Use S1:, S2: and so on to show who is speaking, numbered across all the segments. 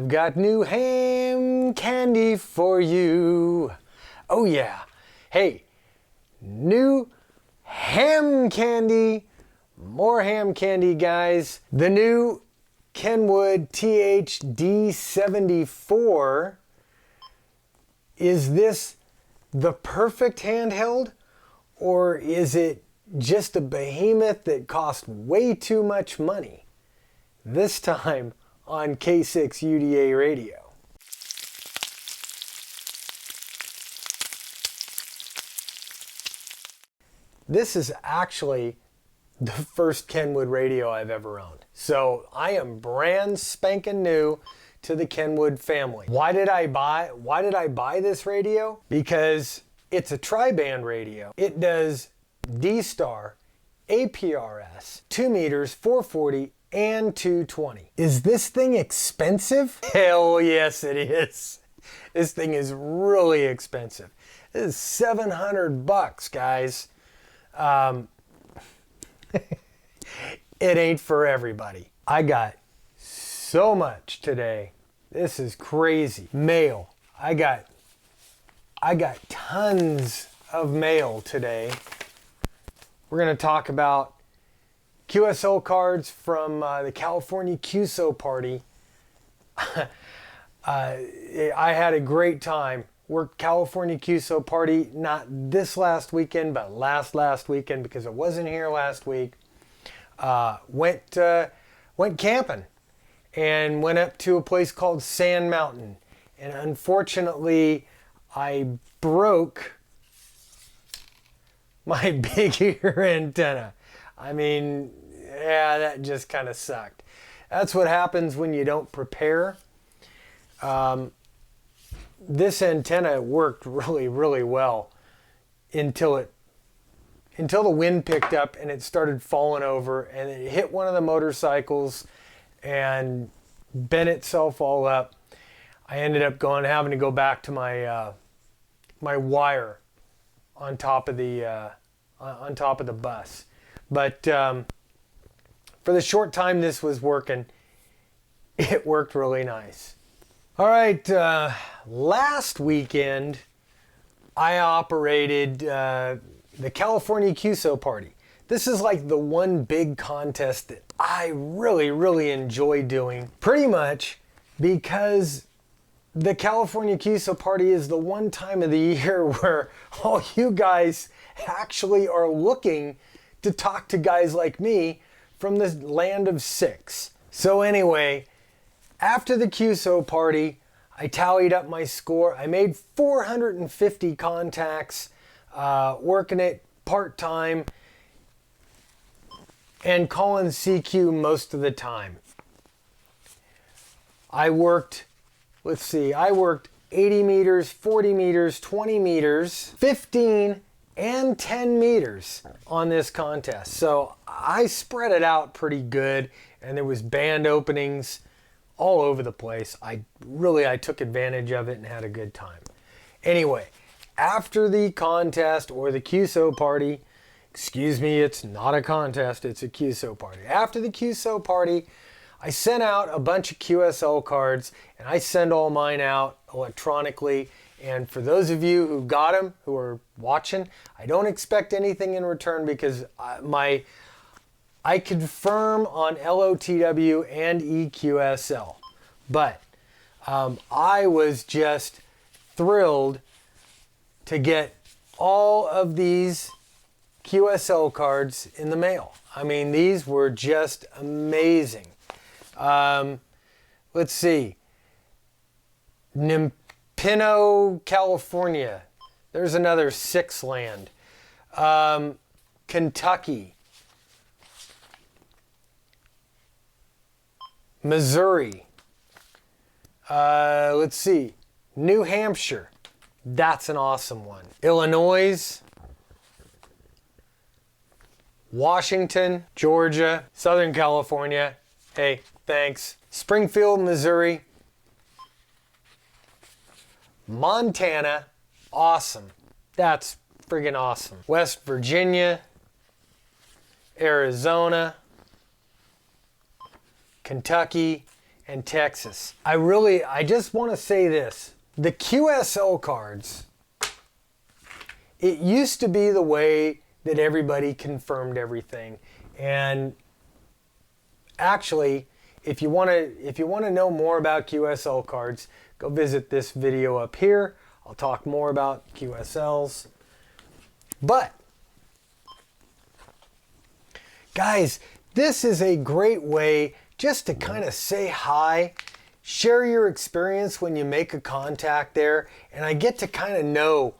S1: I've got new ham candy for you. Oh yeah. Hey, new ham candy. More ham candy, guys. The new Kenwood TH-D74. Is this the perfect handheld? Or is it just a behemoth that cost way too much money? This time on K6UDA radio. This is actually the first Kenwood radio I've ever owned. So I am brand spanking new to the Kenwood family. Why did I buy this radio? Because it's a tri-band radio. It does D-Star, APRS, 2 meters, 440, and 220. Is this thing expensive? Hell yes it is. This thing is really expensive. This is $700, guys. It ain't for everybody. I got so much today. This is crazy. Mail. I got tons of mail today. We're going to talk about QSO cards from the California QSO Party. I had a great time. Worked California QSO Party, not this last weekend, but last weekend because I wasn't here last week. Went camping and went up to a place called Sand Mountain. And unfortunately, I broke my big ear antenna. I mean, yeah, that just kind of sucked. That's what happens when you don't prepare. This antenna worked really, really well until the wind picked up and it started falling over and it hit one of the motorcycles and bent itself all up. I ended up having to go back to my my wire on top of the bus. But for the short time this was working, it worked really nice. All right, last weekend I operated the California QSO Party. This is like the one big contest that I really, really enjoy doing, pretty much because the California QSO Party is the one time of the year where all you guys actually are looking to talk to guys like me from the land of six. So anyway, after the QSO Party, I tallied up my score. I made 450 contacts, working it part-time and calling CQ most of the time. I worked 80 meters, 40 meters, 20 meters, 15 and 10 meters on this contest. So I spread it out pretty good and there was band openings all over the place. I took advantage of it and had a good time. Anyway, after the contest or the QSO Party, excuse me, it's not a contest, it's a QSO Party. After the QSO Party, I sent out a bunch of QSL cards and I send all mine out electronically. And for those of you who got them, who are watching, I don't expect anything in return because I confirm on LOTW and EQSL. But I was just thrilled to get all of these QSL cards in the mail. I mean, these were just amazing. Let's see. Nimpino, California. There's another 6 land. Kentucky. Missouri. Let's see. New Hampshire. That's an awesome one. Illinois. Washington, Georgia, Southern California. Hey, thanks. Springfield, Missouri. Montana. Awesome. That's friggin' awesome. West Virginia. Arizona. Kentucky. and Texas. I just want to say this. The QSO cards, it used to be the way that everybody confirmed everything. And actually, if you want to know more about QSL cards, go visit this video up here. I'll talk more about QSLs. But guys, this is a great way just to kind of say hi, share your experience when you make a contact there, and I get to kind of know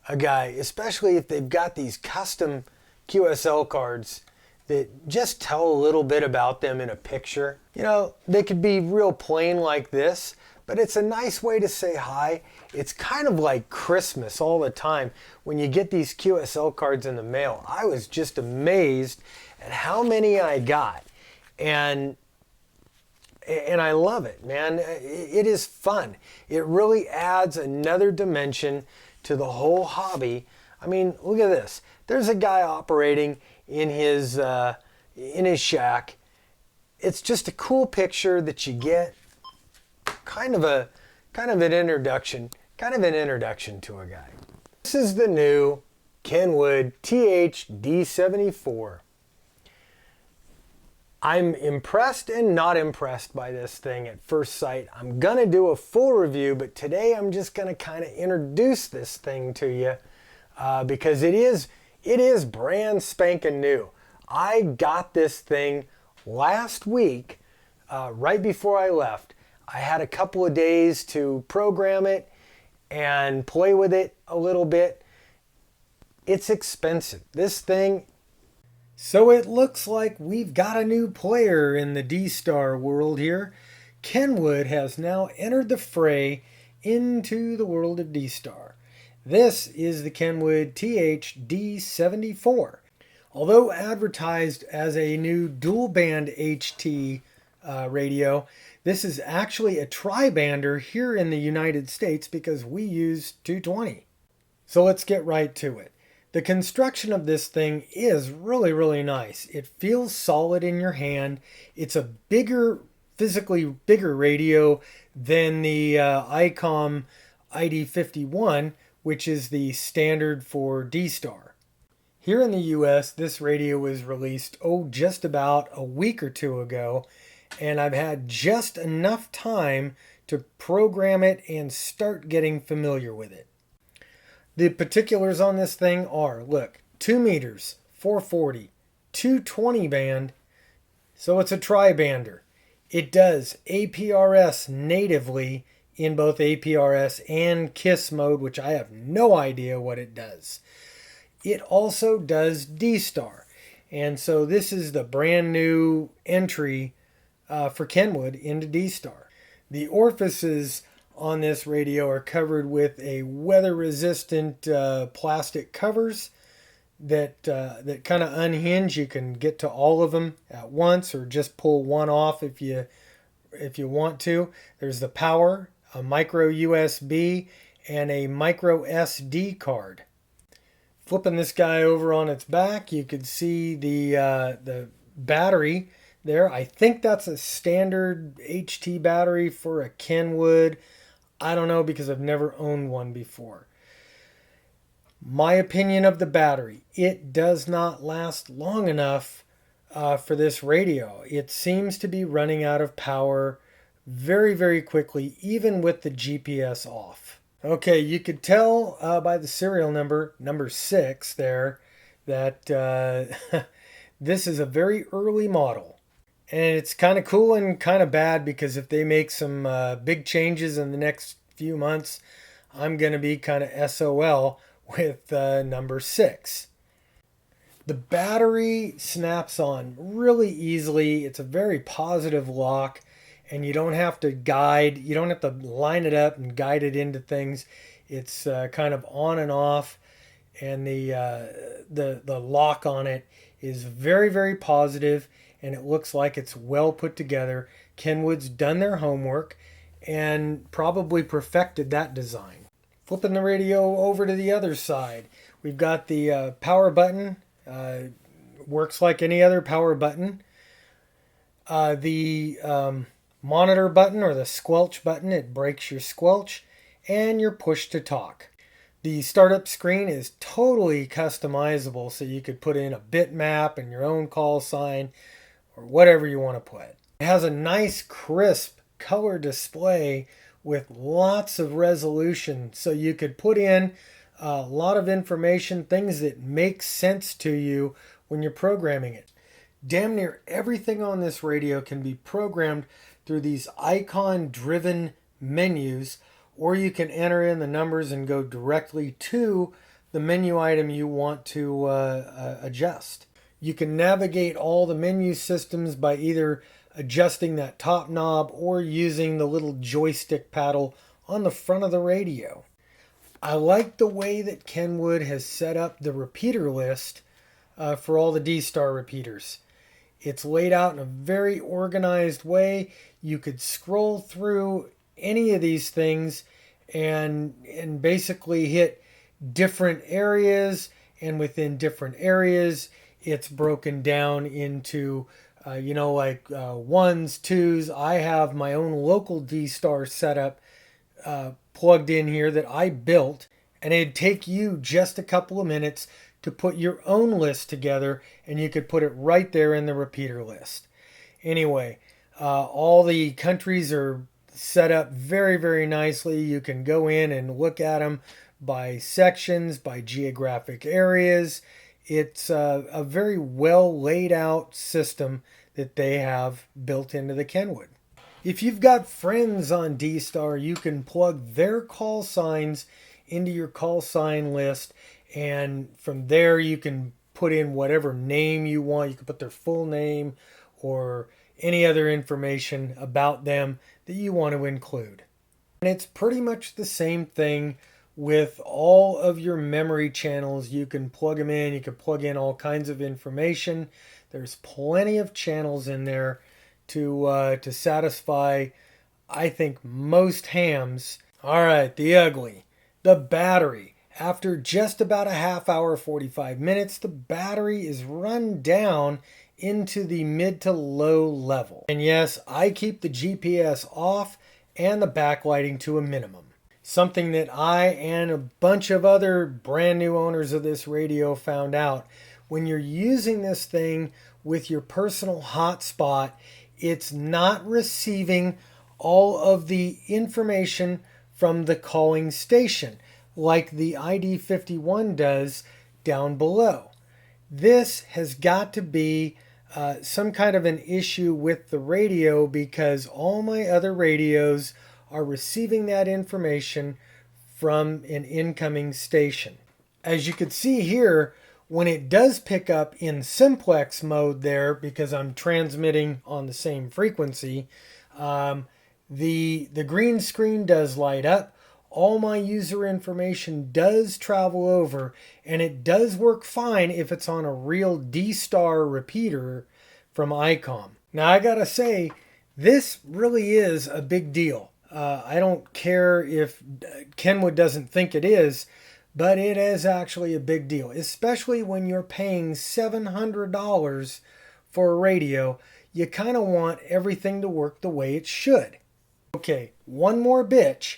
S1: a guy, especially if they've got these custom QSL cards that just tell a little bit about them in a picture. You know, they could be real plain like this, but it's a nice way to say hi. It's kind of like Christmas all the time when you get these QSL cards in the mail. I was just amazed at how many I got, and I love it, man. It is fun. It really adds another dimension to the whole hobby. I mean, look at this. There's a guy operating in his shack. It's just a cool picture that you get. Kind of an introduction to a guy. This is the new Kenwood TH-D74. I'm impressed and not impressed by this thing at first sight. I'm gonna do a full review, but today I'm just gonna kind of introduce this thing to you because it is brand spanking new. I got this thing last week, right before I left. I had a couple of days to program it and play with it a little bit. It's expensive. This thing. So it looks like we've got a new player in the D-Star world here. Kenwood has now entered the fray into the world of D-Star. This is the Kenwood TH-D74. Although advertised as a new dual-band HT radio, this is actually a tri-bander here in the United States because we use 220. So let's get right to it. The construction of this thing is really, really nice. It feels solid in your hand. It's a physically bigger radio than the Icom ID51, which is the standard for D-Star. Here in the US, this radio was released, just about a week or two ago, and I've had just enough time to program it and start getting familiar with it. The particulars on this thing are, look, 2 meters, 440, 220 band, so it's a tri-bander. It does APRS natively in both APRS and KISS mode, which I have no idea what it does. It also does D-Star, and so this is the brand new entry for Kenwood into D-Star. The orifices on this radio are covered with a weather-resistant plastic covers that kind of unhinge. You can get to all of them at once, or just pull one off if you want to. There's the power, a micro USB, and a micro SD card. Flipping this guy over on its back, you could see the battery there. I think that's a standard HT battery for a Kenwood. I don't know because I've never owned one before. My opinion of the battery, it does not last long enough for this radio. It seems to be running out of power very, very quickly, even with the GPS off. Okay, you could tell by the serial number 6 there, that this is a very early model. And it's kind of cool and kind of bad because if they make some big changes in the next few months, I'm going to be kind of SOL with number 6. The battery snaps on really easily. It's a very positive lock, and you don't have to line it up and guide it into things. It's kind of on and off, and the lock on it is very, very positive. And it looks like it's well put together. Kenwood's done their homework and probably perfected that design. Flipping the radio over to the other side, we've got the power button. Works like any other power button. The monitor button or the squelch button, it breaks your squelch, and your push to talk. The startup screen is totally customizable, so you could put in a bitmap and your own call sign or whatever you want to put. It has a nice crisp color display with lots of resolution, so you could put in a lot of information, things that make sense to you when you're programming it. Damn near everything on this radio can be programmed through these icon-driven menus, or you can enter in the numbers and go directly to the menu item you want to adjust. You can navigate all the menu systems by either adjusting that top knob or using the little joystick paddle on the front of the radio. I like the way that Kenwood has set up the repeater list for all the D-Star repeaters. It's laid out in a very organized way. You could scroll through any of these things and basically hit different areas, and within different areas it's broken down into ones, twos. I have my own local D-Star setup plugged in here that I built, and it'd take you just a couple of minutes to put your own list together, and you could put it right there in the repeater list. Anyway, all the countries are set up very, very nicely. You can go in and look at them by sections, by geographic areas. It's a very well laid out system that they have built into the Kenwood. If you've got friends on D-Star, you can plug their call signs into your call sign list, and from there you can put in whatever name you want. You can put their full name or any other information about them that you want to include. And it's pretty much the same thing with all of your memory channels. You can plug them in. You can plug in all kinds of information. There's plenty of channels in there to satisfy, I think, most hams. All right, the ugly. The battery. After just about a half hour, 45 minutes, the battery is run down into the mid to low level. And yes, I keep the GPS off and the backlighting to a minimum. Something that I and a bunch of other brand new owners of this radio found out. When you're using this thing with your personal hotspot, it's not receiving all of the information from the calling station like the ID51 does down below. This has got to be some kind of an issue with the radio, because all my other radios are receiving that information from an incoming station. As you can see here, when it does pick up in simplex mode there, because I'm transmitting on the same frequency, the green screen does light up. All my user information does travel over, and it does work fine if it's on a real D-Star repeater from Icom. Now I gotta say, this really is a big deal. I don't care if Kenwood doesn't think it is, but it is actually a big deal, especially when you're paying $700 for a radio. You kind of want everything to work the way it should. Okay, one more bitch.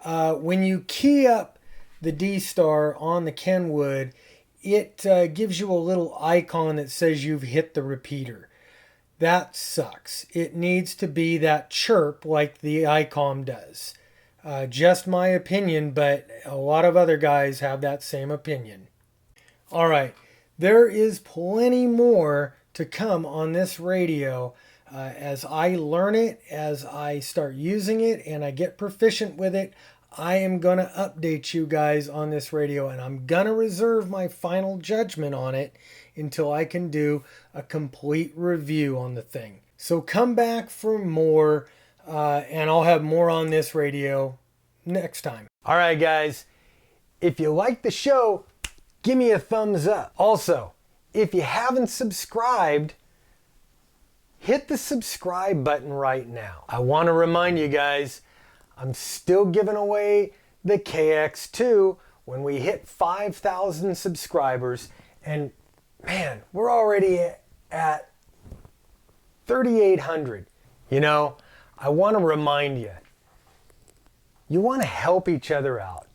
S1: When you key up the D-Star on the Kenwood, it gives you a little icon that says you've hit the repeater. That sucks. It needs to be that chirp like the Icom does. Just my opinion, but a lot of other guys have that same opinion. All right, there is plenty more to come on this radio. As I learn it, as I start using it, and I get proficient with it, I am going to update you guys on this radio, and I'm going to reserve my final judgment on it until I can do a complete review on the thing. So come back for more, and I'll have more on this radio next time. All right, guys, if you like the show, give me a thumbs up. Also, if you haven't subscribed, hit the subscribe button right now. I want to remind you guys, I'm still giving away the KX2 when we hit 5,000 subscribers. And man, we're already at 3,800. You know, I want to remind you, you want to help each other out.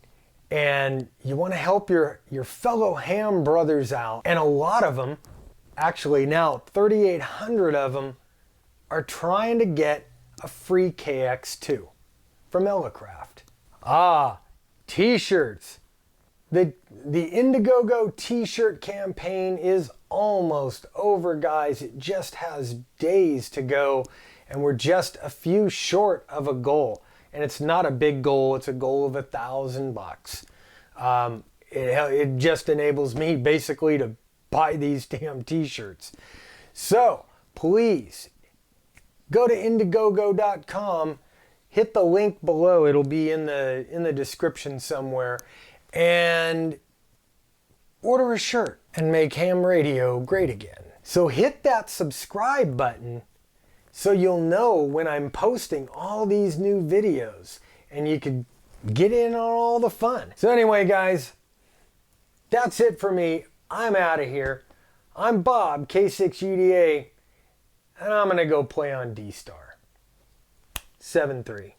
S1: And you want to help your fellow ham brothers out. And a lot of them, actually now 3,800 of them, are trying to get a free KX2 from Elecraft. Ah, t-shirts. The Indiegogo t-shirt campaign is almost over, guys. It just has days to go, and we're just a few short of a goal. And it's not a big goal, it's a goal of $1,000. It just enables me basically to buy these damn t-shirts. So please go to Indiegogo.com, hit the link below, it'll be in the description somewhere, and order a shirt and make ham radio great again. So hit that subscribe button so you'll know when I'm posting all these new videos and you can get in on all the fun. So anyway, guys, that's it for me. I'm out of here. I'm Bob, K6UDA, and I'm going to go play on D-Star. 7-3.